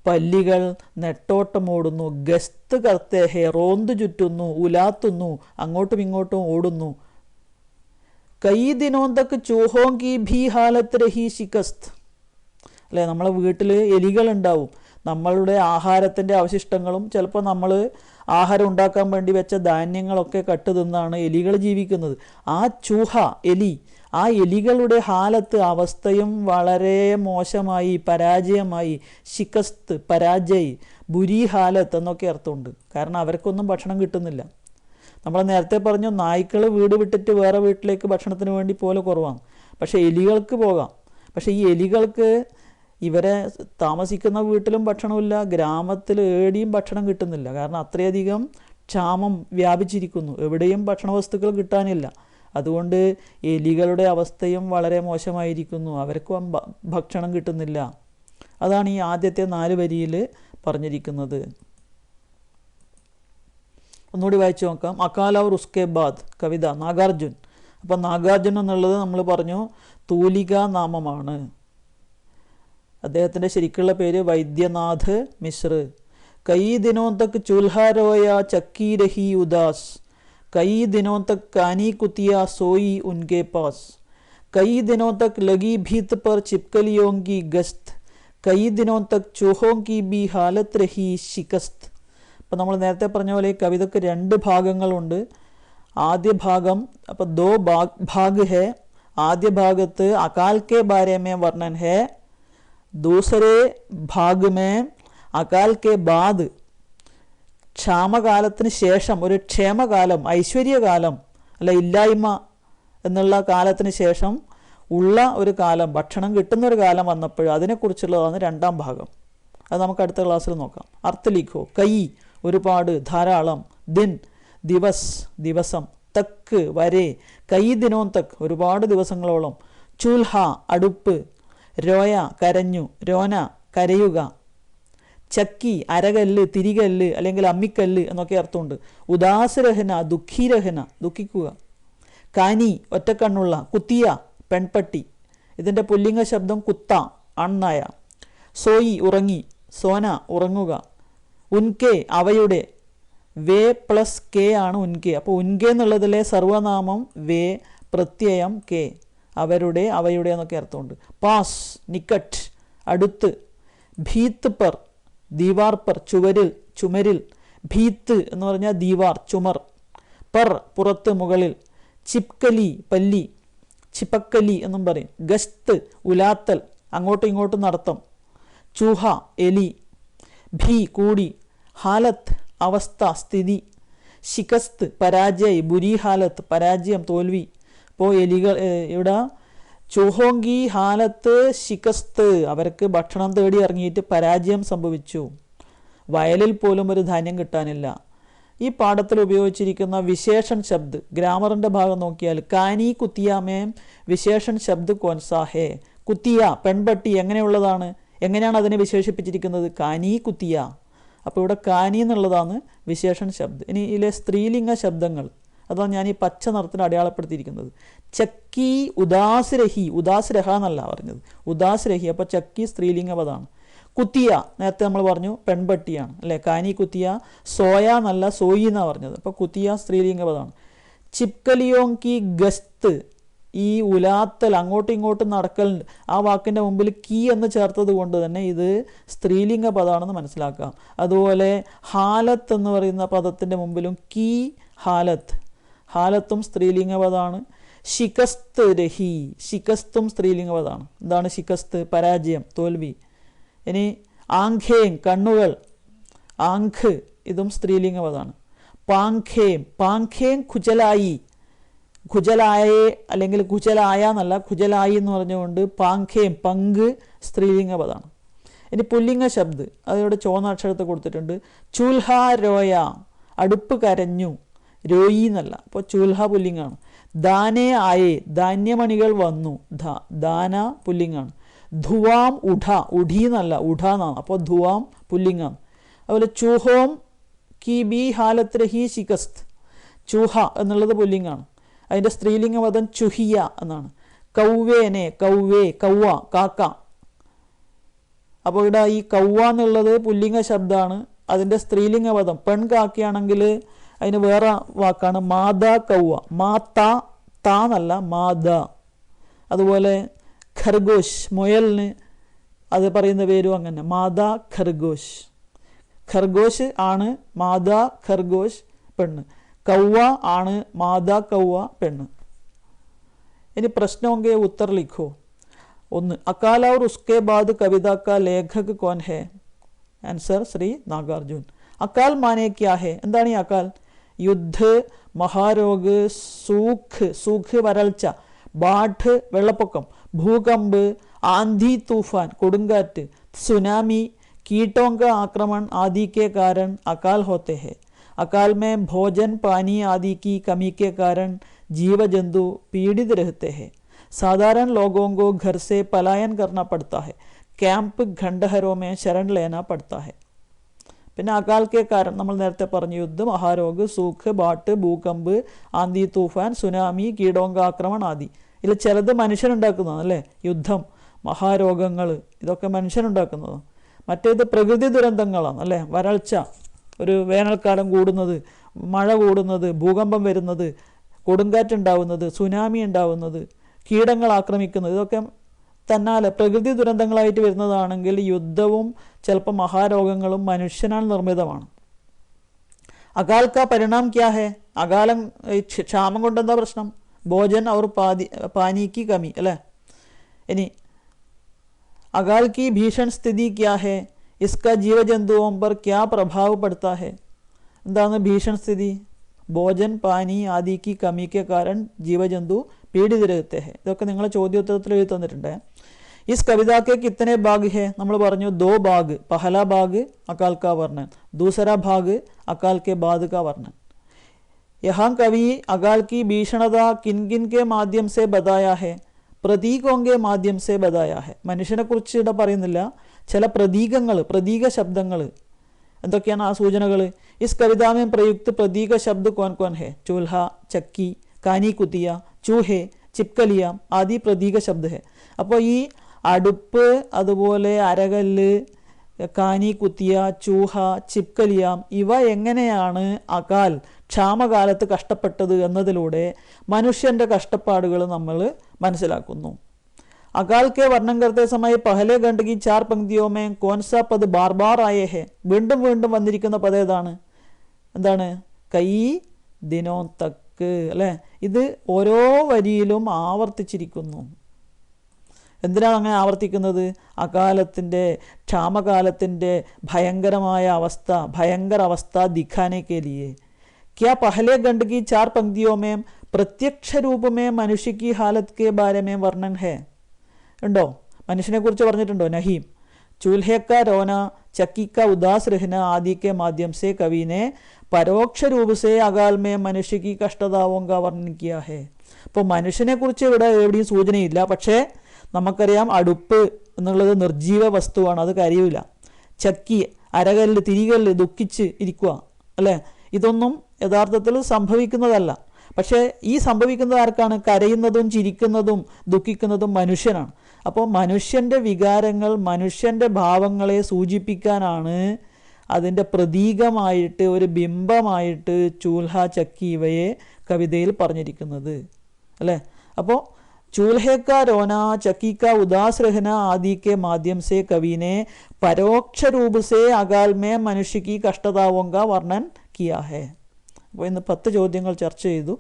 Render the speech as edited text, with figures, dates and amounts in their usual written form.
പല്ലികൾ നെട്ടോട്ടമോടുന്നു. ഗസ്ത് കർത്തേ ഹേ, റോന്തു ചുറ്റുന്നു, ഉലാത്തുന്നു, അങ്ങോട്ടും ഇങ്ങോട്ടും ഓടുന്നു. കൈ ദിനോം തക്ക് ചൂഹോം കി ഭീ ഹാലത്ത് രഹി ശിക്കസ്ത്. അല്ലേ, നമ്മളെ വീട്ടിൽ എലികളുണ്ടാവും. നമ്മളുടെ ആഹാരത്തിൻ്റെ അവശിഷ്ടങ്ങളും ചിലപ്പോൾ നമ്മൾ ആഹാരം ഉണ്ടാക്കാൻ വേണ്ടി വെച്ച ധാന്യങ്ങളൊക്കെ കട്ട് തിന്നാണ് എലികൾ ജീവിക്കുന്നത്. ആ ചൂഹ, എലി, ആ എലികളുടെ ഹാലത്ത്, അവസ്ഥയും വളരെ മോശമായി, പരാജയമായി. ശിക്കസ്ത്, പരാജയ്, ബുരി ഹാലത്ത് എന്നൊക്കെ അർത്ഥമുണ്ട്. കാരണം അവർക്കൊന്നും ഭക്ഷണം കിട്ടുന്നില്ല. നമ്മൾ നേരത്തെ പറഞ്ഞു, നായ്ക്കൾ വീട് വിട്ടിട്ട് വേറെ വീട്ടിലേക്ക് ഭക്ഷണത്തിന് വേണ്ടി പോലെ കുറവാണ്. പക്ഷേ എലികൾക്ക് പോകാം. പക്ഷേ ഈ എലികൾക്ക് ഇവരെ താമസിക്കുന്ന വീട്ടിലും ഭക്ഷണമില്ല, ഗ്രാമത്തിൽ ഏടിയും ഭക്ഷണം കിട്ടുന്നില്ല. കാരണം അത്രയധികം ക്ഷാമം വ്യാപിച്ചിരിക്കുന്നു, എവിടെയും ഭക്ഷണ വസ്തുക്കൾ കിട്ടാനില്ല. അതുകൊണ്ട് എലികളുടെ അവസ്ഥയും വളരെ മോശമായിരിക്കുന്നു, അവർക്കും ഭക്ഷണം കിട്ടുന്നില്ല. അതാണ് ഈ ആദ്യത്തെ 4 വരിയിൽ പറഞ്ഞിരിക്കുന്നത്. ഒന്നുകൂടി വായിച്ചു നോക്കാം. അകാൽ ഔർ ഉസ്കെ ബാദ്, കവിത, നാഗാർജുൻ. അപ്പം നാഗാർജുൻ എന്നുള്ളത് നമ്മൾ പറഞ്ഞു തൂലികാ നാമമാണ്. അദ്ദേഹത്തിൻ്റെ ശരിക്കുള്ള പേര് വൈദ്യനാഥ് മിശ്ര. കൈ ദിനോം തക് ചൂൽഹാ രോയ ചക്കി രഹി ഉദാസ്, കൈ ദിനോം തക് കാനി കുത്തിയ സോയി ഉൻകെ പാസ്, കൈ ദിനോം തക് ലഗി ഭീത് പർ ചിപ്കലിയോं की गश्त, കൈ ദിനോം തക് ചൂഹോं की भी हालत रही शिकस्त. അപ്പം നമ്മൾ നേരത്തെ പറഞ്ഞ പോലെ ഈ കവിതക്ക് 2 ഭാഗങ്ങളുണ്ട്. ആദ്യ ഭാഗം, അപ്പോൾ 2 ഭാഗ് ഹേ. ആദ്യ ഭാഗത്ത് അകാൽ കെ ബാരെ മേ വർണ്ണൻ ഹേ, दूसरे भाग में अकाल के बाद ക്ഷാമകാലത്തിന് ശേഷം ഒരു ക്ഷേമകാലം, ഐശ്വര്യകാലം, അല്ല ഇല്ലായ്മ എന്നുള്ള കാലത്തിന് ശേഷം ഉള്ള ഒരു കാലം, ഭക്ഷണം കിട്ടുന്നൊരു കാലം വന്നപ്പോൾ അതിനെക്കുറിച്ചുള്ളതാണ് 2ാം ഭാഗം. അത് നമുക്ക് അടുത്ത ക്ലാസ്സിൽ നോക്കാം. അർത്ഥ ലിഖോ, കൈ ഒരുപാട്, ധാരാളം, ദിൻ ദിവസ് ദിവസം, തക്ക് വരെ, കൈ ദിനോം തക്ക് ഒരുപാട് ദിവസങ്ങളോളം, ചൂൽഹ അടുപ്പ്, രോയ കരഞ്ഞു, രോന കരയുക, ചക്കി അരകല്ല്, തിരികല്ല് അല്ലെങ്കിൽ അമ്മിക്കല്ല് എന്നൊക്കെ അർത്ഥമുണ്ട്. ഉദാസരഹന ദുഃഖീരഹന ദുഃഖിക്കുക, കാനി ഒറ്റക്കണ്ണുള്ള, കുത്തിയ പെൺപട്ടി, ഇതിൻ്റെ പുല്ലിംഗ ശബ്ദം കുത്ത ആൺനായ, സോയി ഉറങ്ങി, സോന ഉറങ്ങുക, ഉൻകെ അവയുടെ, വേ പ്ലസ് കെ ആണ് ഉൻകെ. അപ്പോൾ ഉൻകെ എന്നുള്ളതിലെ സർവനാമം വേ, പ്രത്യയം കെ, അവരുടെ അവയുടെ എന്നൊക്കെ അർത്ഥമുണ്ട്. പാസ് നിക്കറ്റ് അടുത്ത്, ഭീത്ത് പർ ദീവാർ പർ ചുവരിൽ ചുമരിൽ, ഭീത്ത് എന്ന് പറഞ്ഞാൽ ദീവാർ ചുമർ, പർ പുറത്ത് മുകളിൽ, ചിപ്കലി പല്ലി, ചിപ്പക്കലി എന്നും പറയും, ഗസ്ത് ഉലാത്തൽ അങ്ങോട്ടും ഇങ്ങോട്ടും നടത്തം, ചൂഹ എലി, ഭീ കൂടി, ഹാലത്ത് അവസ്ഥ സ്ഥിതി, ശികസ്ത് പരാജയ്, ബുരി ഹാലത്ത് പരാജയം തോൽവി. അപ്പോൾ എലികൾ ഇവിടെ ചൂഹോങ്കി ഹാലത്ത് ശികസ്ത്, അവർക്ക് ഭക്ഷണം തേടി ഇറങ്ങിയിട്ട് പരാജയം സംഭവിച്ചു, വയലിൽ പോലും ഒരു ധാന്യം കിട്ടാനില്ല. ഈ പാഠത്തിൽ ഉപയോഗിച്ചിരിക്കുന്ന വിശേഷൺ ശബ്ദ്, ഗ്രാമറിൻ്റെ ഭാഗം നോക്കിയാൽ കാനി കുത്തിയാമേം വിശേഷൺ ശബ്ദ് കോൻസാ ഹേ. കുത്തിയ പെൺപട്ടി എങ്ങനെയുള്ളതാണ്, എങ്ങനെയാണ് അതിനെ വിശേഷിപ്പിച്ചിരിക്കുന്നത്, കാനി കുത്തിയ. അപ്പോൾ ഇവിടെ കാനി എന്നുള്ളതാണ് വിശേഷൺ ശബ്ദ്. ഇനി ഇതിലെ സ്ത്രീലിംഗ ശബ്ദങ്ങൾ അതാണ് ഞാൻ ഈ പച്ച നിറത്തിന് അടയാളപ്പെടുത്തിയിരിക്കുന്നത്. ചക്കി ഉദാസ്രഹി, ഉദാസ്രഹ എന്നല്ല പറഞ്ഞത്, ഉദാസ്രഹി. അപ്പോൾ ചക്കി സ്ത്രീലിംഗ പദമാണ്. കുത്തിയ നേരത്തെ നമ്മൾ പറഞ്ഞു പെൺപട്ടിയാണ് അല്ലേ, കാനി കുത്തിയ. സോയ എന്നല്ല സോയി എന്നാണ് പറഞ്ഞത്, അപ്പോൾ കുത്തിയ സ്ത്രീലിംഗ പദമാണ്. ചിപ്കലിയോം കി ഗസ്ത്, ഈ ഉലാത്തൽ അങ്ങോട്ടും ഇങ്ങോട്ടും നടക്കൽ, ആ വാക്കിൻ്റെ മുമ്പിൽ കീ എന്ന് ചേർത്തത് കൊണ്ട് തന്നെ ഇത് സ്ത്രീലിംഗ പദമാണെന്ന് മനസ്സിലാക്കാം. അതുപോലെ ഹാലത്ത് എന്ന് പറയുന്ന പദത്തിൻ്റെ മുമ്പിലും കീ ഹാലത്ത്, ഹാലത്തും സ്ത്രീലിംഗ പദമാണ്. ശികസ്ത് രഹി, ശികസ്തും സ്ത്രീലിംഗ പദമാണ്. എന്താണ് ശികസ്ത്, പരാജയം തോൽവി. ഇനി ആംഖേം കണ്ണുകൾ, ആംഖ് ഇതും സ്ത്രീലിംഗ പദമാണ്. പാംഖേം, പാംഖേം ഖുജലായി, ഖുജലായേ അല്ലെങ്കിൽ ഖുജലായ എന്നല്ല, ഖുജലായി എന്ന് പറഞ്ഞുകൊണ്ട് പാംഖേം പങ്ക് സ്ത്രീലിംഗ പദമാണ്. ഇനി പുല്ലിംഗ ശബ്ദ്, അതിവിടെ ചുവന്ന അക്ഷരത്തെ കൊടുത്തിട്ടുണ്ട്. ചൂൽഹ രോയ, അടുപ്പ് കരഞ്ഞു, രോയി എന്നല്ല, അപ്പോൾ ചൂൽഹ പുല്ലിംഗാണ്. ദാനേ ആയേ, ധാന്യമണികൾ വന്നു, ദാന പുല്ലിംഗാണ്. ധുവാം ഉഠ, ഉഠി എന്നല്ല ഉഠ എന്നാണ്, അപ്പോൾ ധുവാം പുല്ലിംഗാണ്. അതുപോലെ ചൂഹോം കി ബി ഹാലത്ത് രഹി ശികസ്ത്, ചൂഹ എന്നുള്ളത് പുല്ലിംഗാണ്. അതിൻ്റെ സ്ത്രീലിംഗ പദം ചുഹിയ എന്നാണ്. കൗവേനെ, കൗവേ കൗവ കാക്ക, അപ്പോൾ ഇവിടെ ഈ കൗവ എന്നുള്ളത് പുല്ലിംഗ ശബ്ദമാണ്. അതിൻ്റെ സ്ത്രീലിംഗ പദം പെൺകാക്കയാണെങ്കിൽ അതിന് വേറെ വാക്കാണ് മാതാ കൗവ. മാതാ താ എന്നല്ല, മാതാ. അതുപോലെ ഖർഗോഷ് മുയലിന് അത് പറയുന്ന പേരും അങ്ങനെ, മാതാ ഖർഗോഷ്. ഖർഗോഷ് ആണ്, മാതാ ഖർഗോഷ് പെണ്ണ്. കൗവ ആണ്, മാതാ കൗവ പെണ്ണ്. ഇനി പ്രശ്നമൊക്കെ ഉത്തർ ലിഖോ. 1. അകാൽ और उसके बाद कविता का लेखक कौन है? ആൻസർ ശ്രീ നാഗാർജുൻ. അകാൽ മാനെ ക്യാ ഹെ? എന്താണ് ഈ അകാൽ? യുദ്ധ്, മഹാരോഗ്, സൂഖ് വരൾച്ച, ബാഠ് വെള്ളപ്പൊക്കം, ഭൂകമ്പ്, ആന്ധി തൂഫാൻ കൊടുങ്കാറ്റ്, സുനാമി, कीटों का आक्रमण आदि के कारण अकाल होते हैं. अकाल में भोजन पानी आदि की कमी के कारण जीव जंतु पीड़ित रहते हैं. साधारण लोगों को घर से पलायन करना पड़ता है. कैंप खंडहरों में शरण लेना पड़ता है. പിന്നെ അകാൽക്കെ കാരണം നമ്മൾ നേരത്തെ പറഞ്ഞു, യുദ്ധ, മഹാരോഗ്, സൂഖ്, ബാട്ട്, ഭൂകമ്പ്, ആന്തി തൂഫാൻ, സുനാമി, കീടോങ്ക ആക്രമണം ആദി. ഇതിൽ ചിലത് മനുഷ്യനുണ്ടാക്കുന്നതാണ് അല്ലേ? യുദ്ധം, മഹാരോഗങ്ങൾ, ഇതൊക്കെ മനുഷ്യനുണ്ടാക്കുന്നതാണ്. മറ്റേത് പ്രകൃതി ദുരന്തങ്ങളാണ് അല്ലേ? വരൾച്ച, ഒരു വേനൽക്കാലം കൂടുന്നത്, മഴ കൂടുന്നത്, ഭൂകമ്പം വരുന്നത്, കൊടുങ്കാറ്റുണ്ടാവുന്നത്, സുനാമി ഉണ്ടാവുന്നത്, കീടങ്ങൾ ആക്രമിക്കുന്നത്, ഇതൊക്കെ തന്നാലെ പ്രകൃതി ദുരന്തങ്ങളായിട്ട് വരുന്നതാണെങ്കിൽ യുദ്ധവും ചിലപ്പോൾ മഹാരോഗങ്ങളും മനുഷ്യനാൽ നിർമ്മിതമാണ്. അകാൽ കാ പരിണാം ക്യാ ഹെ? അകാലം ക്ഷാമം കൊണ്ടെന്താ പ്രശ്നം? ഭോജൻ ഔർ പാനിക്ക് കമി അല്ലേ? ഇനി अकाल की भीषण स्थिति क्या है? इसका जीव जंतुओं पर क्या प्रभाव पड़ता है? എന്താണ് ഭീഷൺ സ്ഥിതി? ഭോജൻ പാനി ആദി की कमी के कारण जीव जंतु पीड़ित रहते हैं. ഇതൊക്കെ നിങ്ങൾ ചോദ്യോത്തരത്തിൽ എഴുതി തന്നിട്ടുണ്ട്. इस कविता के कितने भाग है? നമ്മൾ പറഞ്ഞു 2 भाग. पहला भाग अकाल का वर्णन, दूसरा भाग अकाल के बाद का वर्णन. यहाँ कवि अकाल की भीषणता किन किन के माध्यम से बताया है? പ്രതീകോങ്കെ മാധ്യം സെ ബതായ ഹെ. മനുഷ്യനെ കുറിച്ച് ഇവിടെ പറയുന്നില്ല, ചില പ്രതീകങ്ങൾ, പ്രതീക ശബ്ദങ്ങൾ. എന്തൊക്കെയാണ് ആ സൂചനകൾ? ഇസ് കവിതാമേ പ്രയുക്ത് പ്രതീക ശബ്ദ കോൻ കോൻ ഹെ? ചൂൽഹ, ചക്കി, കാനി കുത്തിയ, ചൂഹെ, ചിപ്കലിയ ആദി പ്രതീക ശബ്ദ ഹെ. അപ്പോൾ ഈ അടുപ്പ്, അതുപോലെ അരകല്ല്, കാനി കുത്തിയ, ചൂഹ, ചിപ്കലിയാം, ഇവ എങ്ങനെയാണ് അകാൽ ക്ഷാമകാലത്ത് കഷ്ടപ്പെട്ടത് എന്നതിലൂടെ മനുഷ്യൻ്റെ കഷ്ടപ്പാടുകൾ നമ്മൾ മനസ്സിലാക്കുന്നു. अकाल के वर्णन करते समय पहले खंड की 4 पंक्तियों में कौन सा पद बार बार आए हैं? വീണ്ടും വീണ്ടും വന്നിരിക്കുന്ന പദം ഏതാണ്? എന്താണ്? കൈ ദിനോ തക്ക് അല്ലേ? ഇത് ഓരോ വരിയിലും ആവർത്തിച്ചിരിക്കുന്നു. എന്തിനാണ് അങ്ങനെ ആവർത്തിക്കുന്നത്? അകാലത്തിൻ്റെ, ക്ഷാമകാലത്തിൻ്റെ ഭയങ്കരമായ അവസ്ഥ, ഭയങ്കര അവസ്ഥ ദിഖാനെ കെ ലിയെ. क्या पहले खंड की 4 पंक्तियों में प्रत्यक्ष रूप में मनुष्य की हालत के बारे में वर्णन है? ഉണ്ടോ? മനുഷ്യനെ കുറിച്ച് പറഞ്ഞിട്ടുണ്ടോ? നഹീം. चूल्हे का रोना, चक्की का उदास रहना आदि के माध्यम से कवि ने परोक्ष रूप से अकाल में मनुष्य की कष्टताओं का वर्णन किया है. അപ്പോൾ മനുഷ്യനെ കുറിച്ച് ഇവിടെ എവിടെയും സൂചനയില്ല. പക്ഷേ നമുക്കറിയാം അടുപ്പ് എന്നുള്ളത് നിർജീവ വസ്തുവാണ്, അത് കരിയൂല. ചക്കി, അരകല്ല്, തിരികല്ല് ദുഃഖിച്ച് ഇരിക്കുക അല്ലേ? ഇതൊന്നും യഥാർത്ഥത്തിൽ സംഭവിക്കുന്നതല്ല. പക്ഷേ ഈ സംഭവിക്കുന്നത് ആർക്കാണ്? കരയുന്നതും ചിരിക്കുന്നതും ദുഃഖിക്കുന്നതും മനുഷ്യനാണ്. അപ്പോൾ മനുഷ്യൻ്റെ വികാരങ്ങൾ, മനുഷ്യൻ്റെ ഭാവങ്ങളെ സൂചിപ്പിക്കാനാണ് അതിൻ്റെ പ്രതീകമായിട്ട്, ഒരു ബിംബമായിട്ട് ചൂൽഹ, ചക്കി ഇവയെ കവിതയിൽ പറഞ്ഞിരിക്കുന്നത് അല്ലേ? അപ്പോൾ चूल्हे का रोना, चक्की का उदास रहना आदि के माध्यम से कवि ने परोक्ष रूप से अकाल में मनुष्य की कष्टताओं का वर्णन किया है. അപ്പോൾ ഇന്ന് 10 ചോദ്യങ്ങൾ ചർച്ച ചെയ്തു.